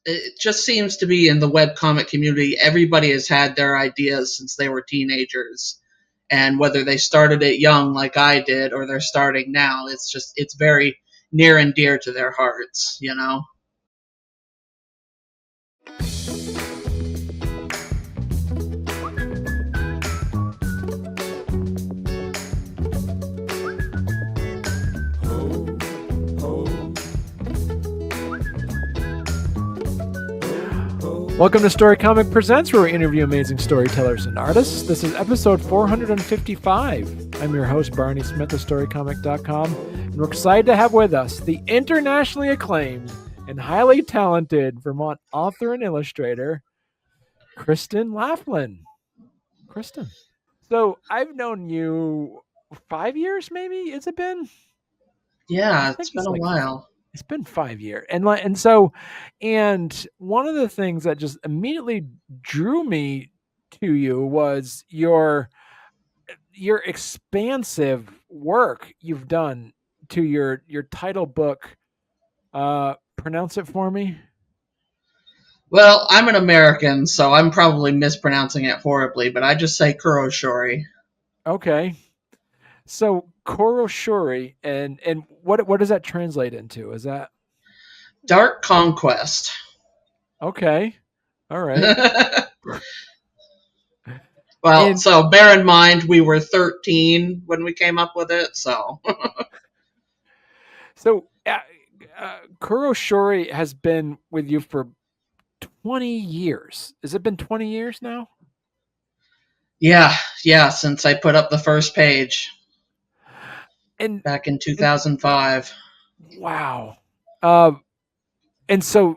it just seems to be in the webcomic community, everybody has had their ideas since they were teenagers. And whether they started it young like I did or they're starting now, it's very near and dear to their hearts, you know? Welcome to Storycomic Presents, where we interview amazing storytellers and artists. This is episode 455. I'm your host, Barney Smith of Storycomic.com, and we're excited to have with us the internationally acclaimed and highly talented Vermont author and illustrator, Kristin Laflin. Kristin. So I've known you 5 years, maybe? Has it been? Yeah, it's been a while. It's been 5 years. And one of the things that just immediately drew me to you was your expansive work you've done to your title book. Pronounce it for me. Well, I'm an American, so I'm probably mispronouncing it horribly, but I just say Kuro Shouri. Okay. So Kuro Shouri, and what does that translate into? Is that Dark Conquest? Okay. All right. Well, so bear in mind we were 13 when we came up with it, so. So Kuro Shouri has been with you for 20 years. Has it been 20 years now? Yeah, since I put up the first page. And back in 2005. Wow. And so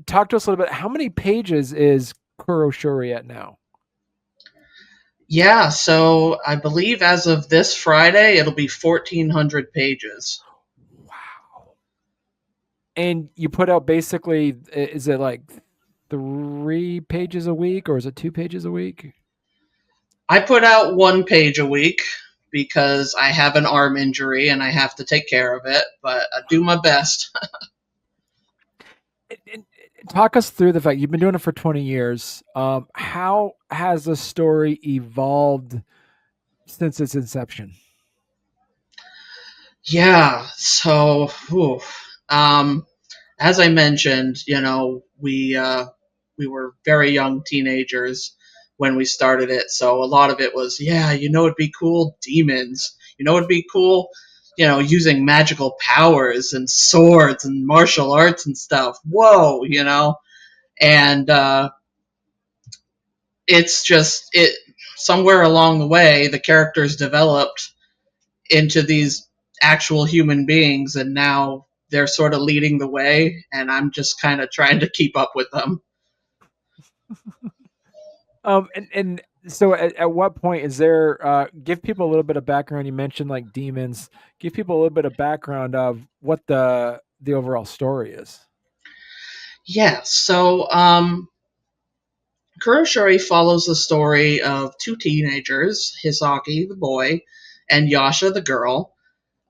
talk to us a little bit. How many pages is Kuro Shouri at now? Yeah, so I believe as of this Friday, it'll be 1,400 pages. Wow. And you put out basically, is it like 3 pages a week or is it 2 pages a week? I put out 1 page a week because I have an arm injury and I have to take care of it, but I do my best. Talk us through the fact you've been doing it for 20 years. How has the story evolved since its inception? Yeah, so as I mentioned, we were very young teenagers when we started it, so a lot of it was, it'd be cool, demons. It'd be cool, using magical powers and swords and martial arts and stuff. Whoa, and it's just somewhere along the way the characters developed into these actual human beings, and now they're sort of leading the way, and I'm just kind of trying to keep up with them. And so at what point is there, give people a little bit of background. You mentioned like demons. Give people a little bit of background of what the overall story is. Yeah, so Kuro Shouri follows the story of 2 teenagers, Hisaki, the boy, and Yasha, the girl.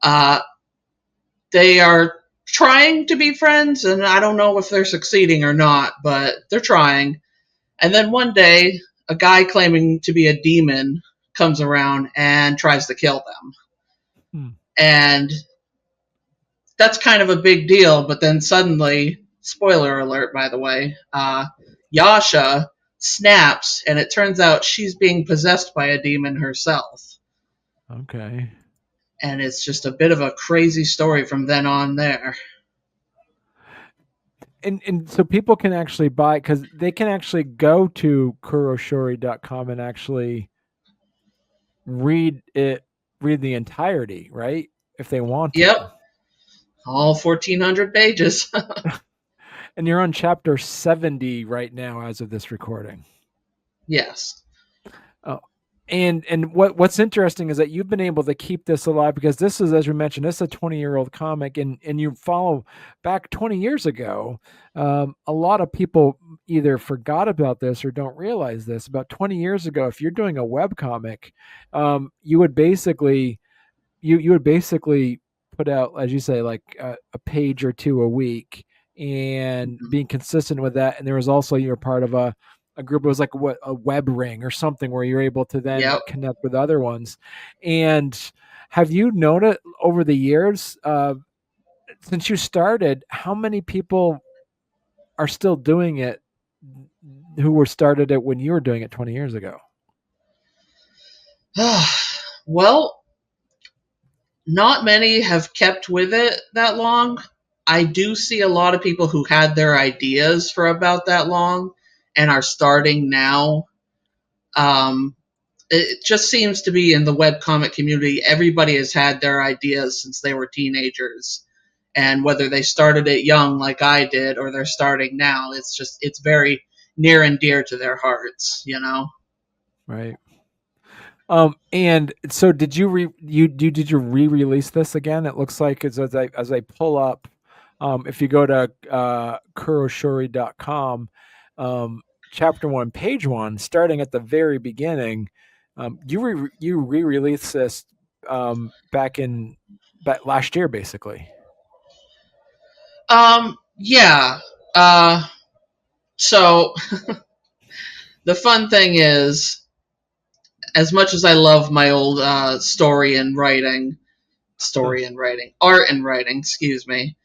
They are trying to be friends, and I don't know if they're succeeding or not, but they're trying. And then one day, a guy claiming to be a demon comes around and tries to kill them. And that's kind of a big deal, but then suddenly, spoiler alert, by the way, Yasha snaps, and it turns out she's being possessed by a demon herself. Okay. And it's just a bit of a crazy story from then on there. And so people can actually buy, because they can actually go to kuroshouri.com and actually read the entirety, right? If they want to. Yep. All 1,400 pages. And you're on chapter 70 right now as of this recording. Yes. Oh, and what's interesting is that you've been able to keep this alive, because this is, as we mentioned, this is a 20-year-old comic, and you follow back 20 years ago. A lot of people either forgot about this or don't realize this. About 20 years ago, if you're doing a webcomic, you would basically put out, as you say, like a page or 2 a week. and Mhm. being consistent with that. And there was also, you're part of a group. It was like what, a web ring or something, where you're able to then Yep. connect with other ones. And have you known it over the years, since you started, how many people are still doing it who were started it when you were doing it 20 years ago? Well, not many have kept with it that long. I do see a lot of people who had their ideas for about that long and are starting now. Um, it just seems to be in the webcomic community, everybody has had their ideas since they were teenagers. And whether they started it young like I did or they're starting now, it's very near and dear to their hearts, you know? Right. And so did you re-release this again? It looks like, as I pull up, if you go to kuroshuri.com, chapter 1, page 1, starting at the very beginning, you re-released this back last year, basically. Yeah. Uh, so the fun thing is, as much as I love my old art and writing, excuse me,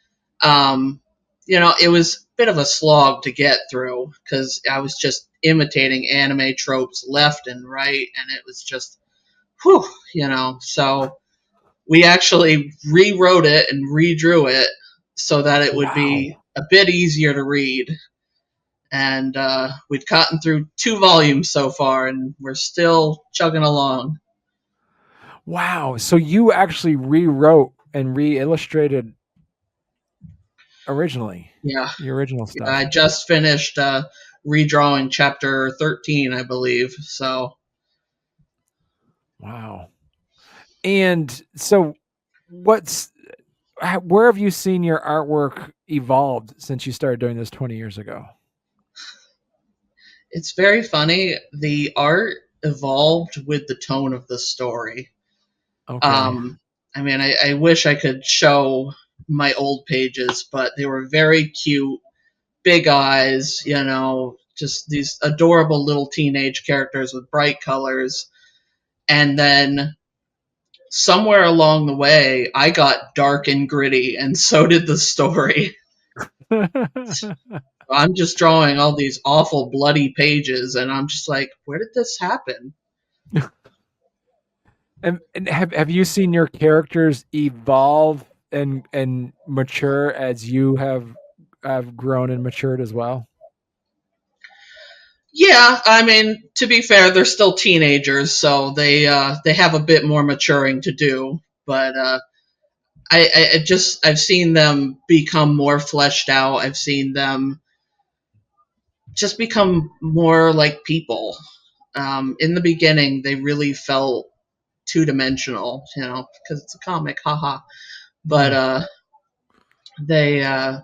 um, it was a bit of a slog to get through because I was just imitating anime tropes left and right, and it was just, whew, So we actually rewrote it and redrew it so that it would be Wow. a bit easier to read. And we've gotten through 2 volumes so far, and we're still chugging along. Wow. So you actually rewrote and re-illustrated originally Yeah, the original stuff. I just finished redrawing chapter 13, I believe. So, Wow. And so what's where have you seen your artwork evolved since you started doing this 20 years ago? it's very funny. The art evolved with the tone of the story. Okay. Um, I mean, I wish I could show my old pages, but they were very cute, big eyes, just these adorable little teenage characters with bright colors. And then somewhere along the way, I got dark and gritty, and so did the story. I'm just drawing all these awful, bloody pages, and I'm just like, where did this happen? And have you seen your characters evolve and mature as you have grown and matured as well? Yeah, I mean, to be fair, they're still teenagers, so they have a bit more maturing to do. But I've seen them become more fleshed out. I've seen them just become more like people. In the beginning, they really felt 2 dimensional, because it's a comic, haha. But Yeah. they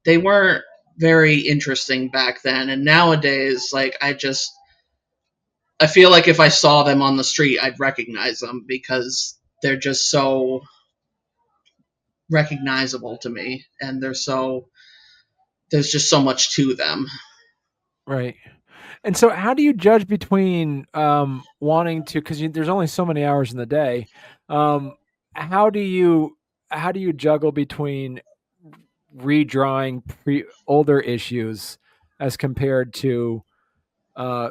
they weren't very interesting back then, and nowadays, like I feel like if I saw them on the street, I'd recognize them because they're just so recognizable to me, and there's just so much to them. Right. And so how do you judge between wanting to, because there's only so many hours in the day, um, how do you juggle between redrawing older issues as compared to uh,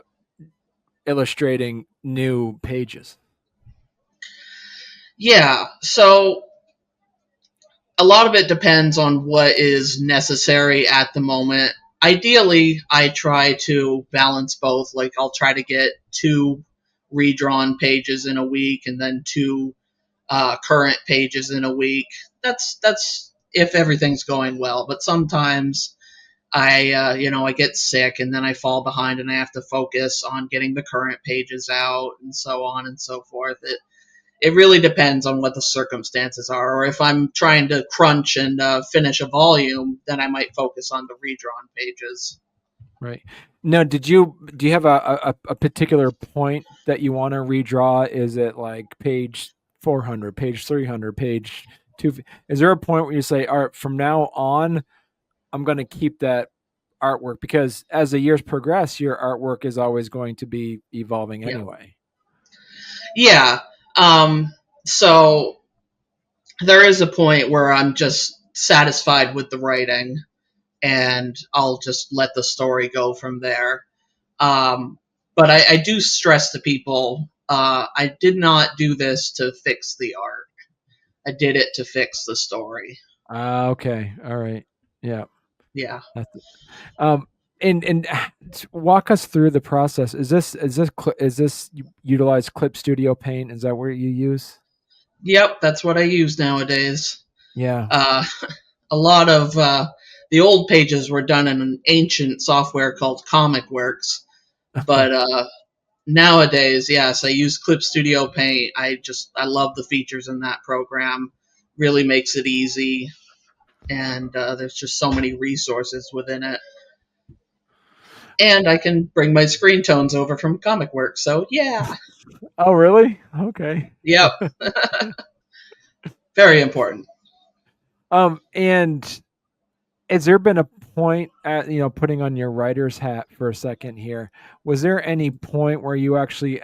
illustrating new pages? Yeah, so a lot of it depends on what is necessary at the moment. Ideally, I try to balance both. Like, I'll try to get 2 redrawn pages in a week and then 2 current pages in a week. That's if everything's going well. But sometimes I get sick and then I fall behind and I have to focus on getting the current pages out and so on and so forth. It really depends on what the circumstances are. Or if I'm trying to crunch and finish a volume, then I might focus on the redrawn pages. Right. Now, do you have a particular point that you want to redraw? Is it like page 400, page 300, page 2? Is there a point where you say, all right, from now on, I'm going to keep that artwork, because as the years progress, your artwork is always going to be evolving Yeah. anyway. Yeah. So there is a point where I'm just satisfied with the writing and I'll just let the story go from there. But I do stress to people, I did not do this to fix the art. I did it to fix the story. Okay. All right. Yeah. Yeah. That's it. Um, and walk us through the process. Is this utilize Clip Studio Paint? Is that where you use? Yep, that's what I use nowadays. Yeah. Uh, a lot of the old pages were done in an ancient software called Comic Works, but nowadays, yes, I use Clip Studio Paint. I love the features in that program. Really makes it easy, and there's just so many resources within it. And I can bring my screen tones over from Comic Works, so yeah. Oh, really? Okay. Yep, very important. And has there been a point at, putting on your writer's hat for a second here? Was there any point where you actually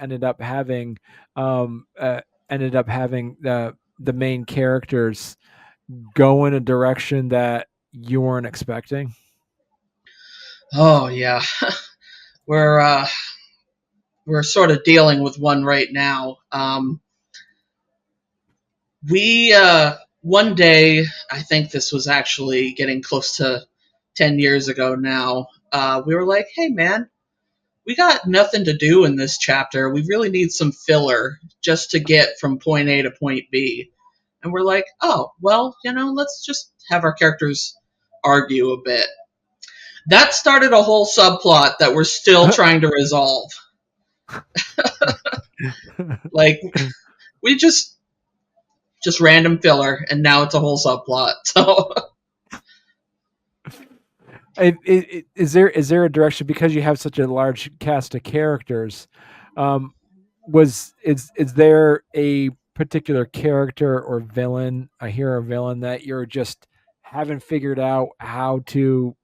um, uh, ended up having the main characters go in a direction that you weren't expecting? Oh yeah, we're uh, we're sort of dealing with one right now. We one day, I think this was actually getting close to 10 years ago now. We were like, "Hey man, we got nothing to do in this chapter. We really need some filler just to get from point A to point B." And we're like, "Oh, well, let's just have our characters argue a bit." That started a whole subplot that we're still trying to resolve. Like, we just random filler, and now it's a whole subplot. So Is there a direction, because you have such a large cast of characters? Um, is there a particular character or villain, a hero villain, that you're just haven't figured out how to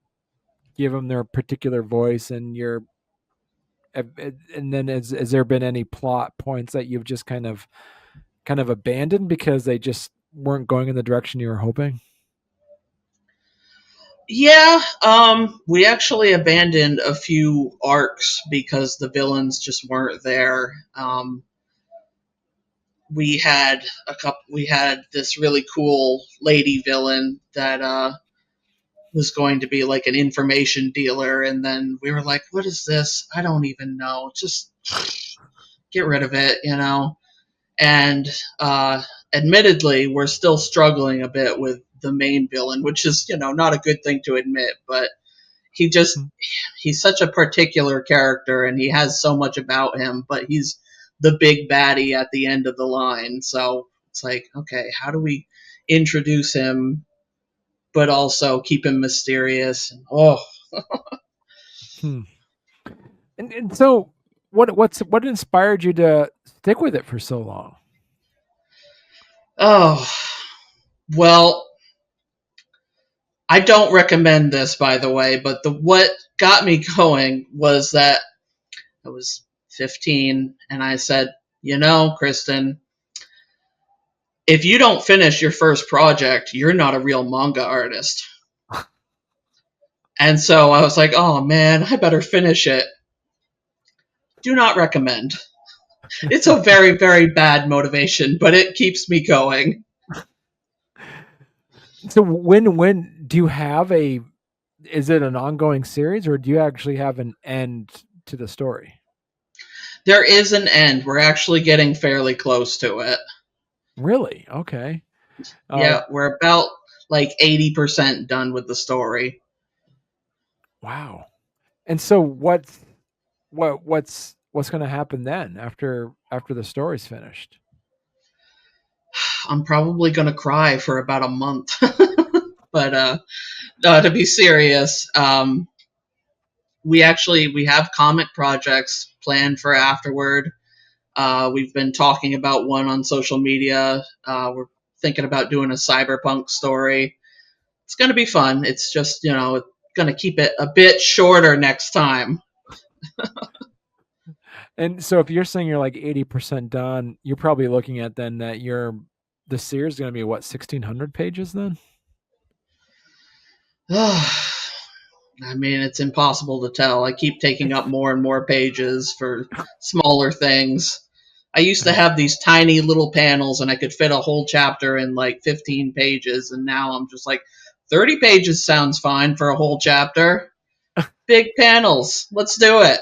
give them their particular voice, and then has there been any plot points that you've just kind of abandoned because they just weren't going in the direction you were hoping? yeah, we actually abandoned a few arcs because the villains just weren't there. We had this really cool lady villain that was going to be like an information dealer, and then we were like, "What is this? I don't even know. Just get rid of it." And admittedly, we're still struggling a bit with the main villain, which is not a good thing to admit, but he just he's such a particular character and he has so much about him, but he's the big baddie at the end of the line. So it's like, okay, how do we introduce him but also keep him mysterious? And, oh, Hmm. And so what inspired you to stick with it for so long? oh, well, I don't recommend this, by the way, but the what got me going was that I was 15 and I said, Kristin, if you don't finish your first project, you're not a real manga artist. And so I was like, oh man, I better finish it. Do not recommend. It's a very, very bad motivation, but it keeps me going. So when do you have a is it an ongoing series, or do you actually have an end to the story? There is an end. We're actually getting fairly close to it. Really? Okay. Yeah, we're about like 80% done with the story. Wow. And so what's going to happen then after the story's finished? I'm probably going to cry for about a month. But to be serious, we have comic projects planned for afterward. We've been talking about one on social media. We're thinking about doing a cyberpunk story. it's going to be fun. It's just, going to keep it a bit shorter next time. And so if you're saying you're like 80% done, you're probably looking at then that the series is going to be what, 1,600 pages then? I mean, it's impossible to tell. I keep taking up more and more pages for smaller things. I used to have these tiny little panels and I could fit a whole chapter in like 15 pages, and now I'm just like, 30 pages sounds fine for a whole chapter. Big panels. Let's do it.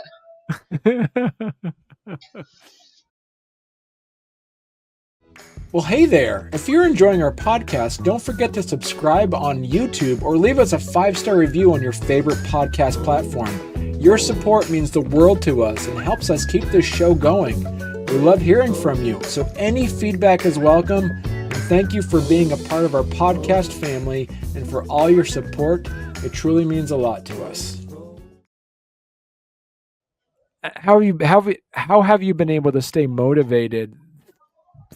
Well, hey there. If you're enjoying our podcast, don't forget to subscribe on YouTube or leave us a 5-star review on your favorite podcast platform. Your support means the world to us and helps us keep this show going. We love hearing from you, so any feedback is welcome. And thank you for being a part of our podcast family and for all your support. It truly means a lot to us. How have you been able to stay motivated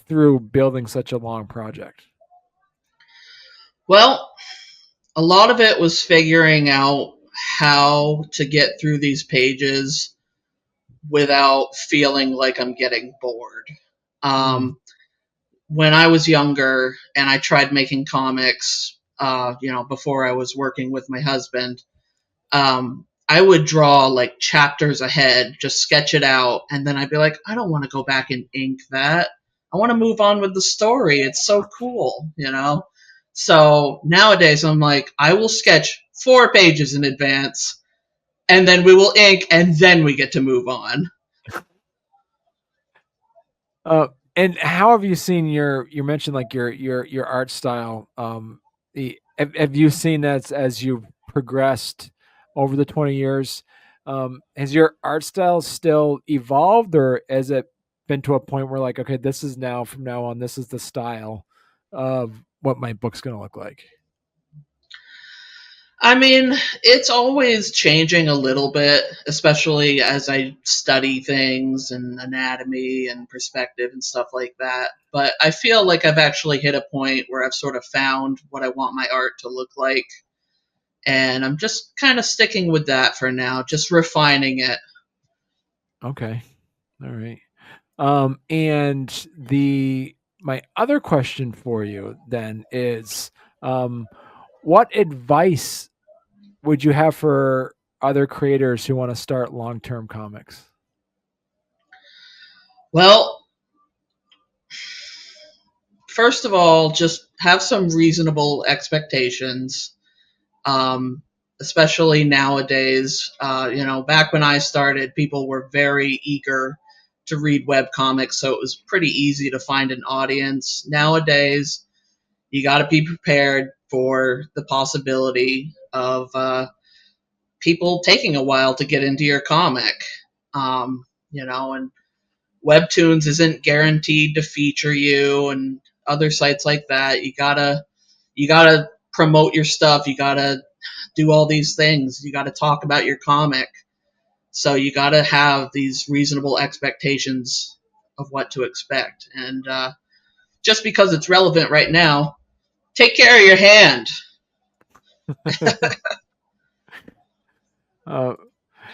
through building such a long project? Well, a lot of it was figuring out how to get through these pages without feeling like I'm getting bored. When I was younger and I tried making comics, before I was working with my husband, I would draw like chapters ahead, just sketch it out, and then I'd be like, I don't want to go back and ink that. I want to move on with the story. It's so cool, So nowadays I'm like, I will sketch 4 pages in advance, and then we will ink, and then we get to move on. And how have you seen you mentioned like your art style? Have you seen that as you've progressed over the 20 years? Has your art style still evolved, or has it been to a point where like, okay, this is now from now on, this is the style of what my book's going to look like? I mean, it's always changing a little bit, especially as I study things and anatomy and perspective and stuff like that. But I feel like I've actually hit a point where I've sort of found what I want my art to look like. And I'm just kind of sticking with that for now, just refining it. Okay. All right. And my other question for you then is, what advice would you have for other creators who want to start long-term comics? Well, first of all, just have some reasonable expectations. Especially nowadays, back when I started, people were very eager to read webcomics, so it was pretty easy to find an audience. Nowadays, you got to be prepared for the possibility of people taking a while to get into your comic. And Webtoons isn't guaranteed to feature you, and other sites like that. You gotta promote your stuff. You gotta do all these things. You got to talk about your comic. So you got to have these reasonable expectations of what to expect. And just because it's relevant right now, take care of your hand.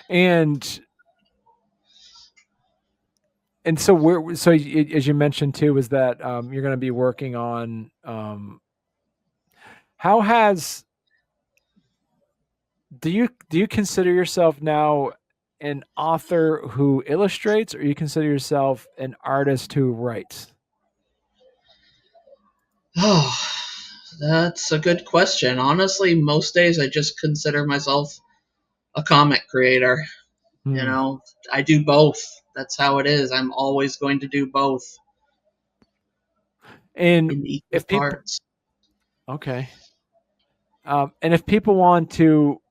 And so as you mentioned too, is that you're going to be working on do you consider yourself now an author who illustrates, or you consider yourself an artist who writes? Oh, that's a good question. Honestly, most days I just consider myself a comic creator. I do both. That's how it is. I'm always going to do both. And in equal parts. Okay. And if people want to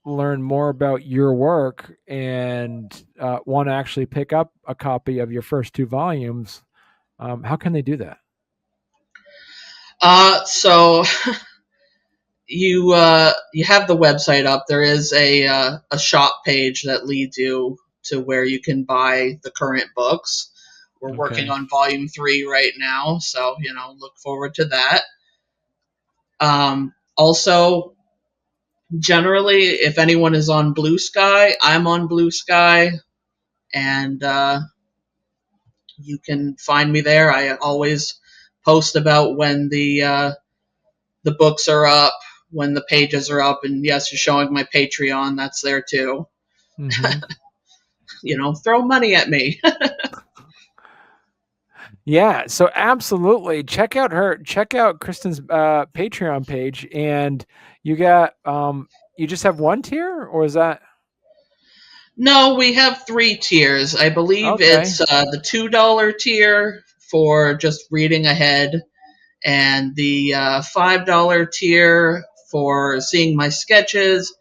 learn more about your work and want to actually pick up a copy of your first 2 volumes, how can they do that? So you have the website up. There is a shop page that leads you to where you can buy the current books. We're working on volume 3 right now, so look forward to that. Also, Generally, if anyone is on Blue Sky, I'm on Blue Sky, and you can find me there. I always post about when the books are up, when the pages are up, and yes, you're showing my Patreon. That's there too. Mm-hmm. Throw money at me. Yeah, so absolutely check out Kristin's Patreon page. And you got you just have one tier, or is that? No, we have 3 tiers. I believe Okay. it's the $2 tier for just reading ahead, and the $5 tier for seeing my sketches,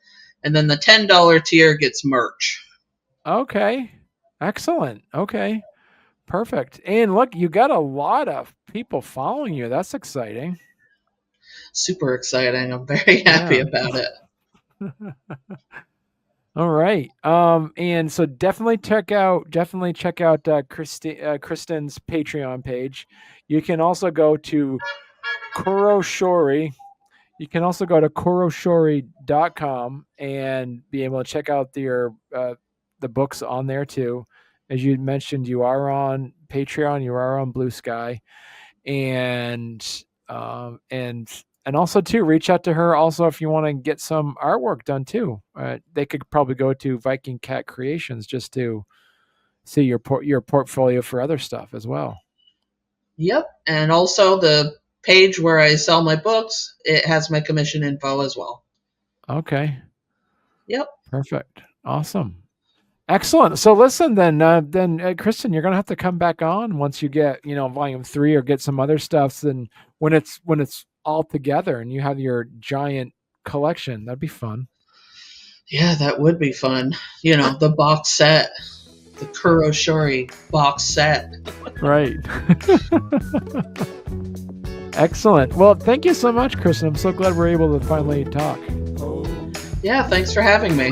and then the $10 tier gets merch. Okay. Excellent. Okay. Perfect. And look, you got a lot of people following you. That's exciting. Super exciting. I'm very happy Yeah. about it. All right. And so definitely check out Kristin's Patreon page. You can also go to Kuro Shouri. You can also go to kuroshuri.com and be able to check out the books on there too. As you mentioned, you are on Patreon, you are on Blue Sky, and also too, reach out to her also if you want to get some artwork done too. They could probably go to Viking Cat Creations just to see your portfolio for other stuff as well. Yep, and also the page where I sell my books, it has my commission info as well. Okay. Yep. Perfect. Awesome. Excellent. So listen, then Kristin, you're gonna have to come back on once you get volume 3 or get some other stuff. Then when it's all together and you have your giant collection, that'd be fun. Yeah, that would be fun. The box set, the Kuro Shouri box set. Right. Excellent. Well, thank you so much, Kristin. I'm so glad we're able to finally talk. Yeah, thanks for having me.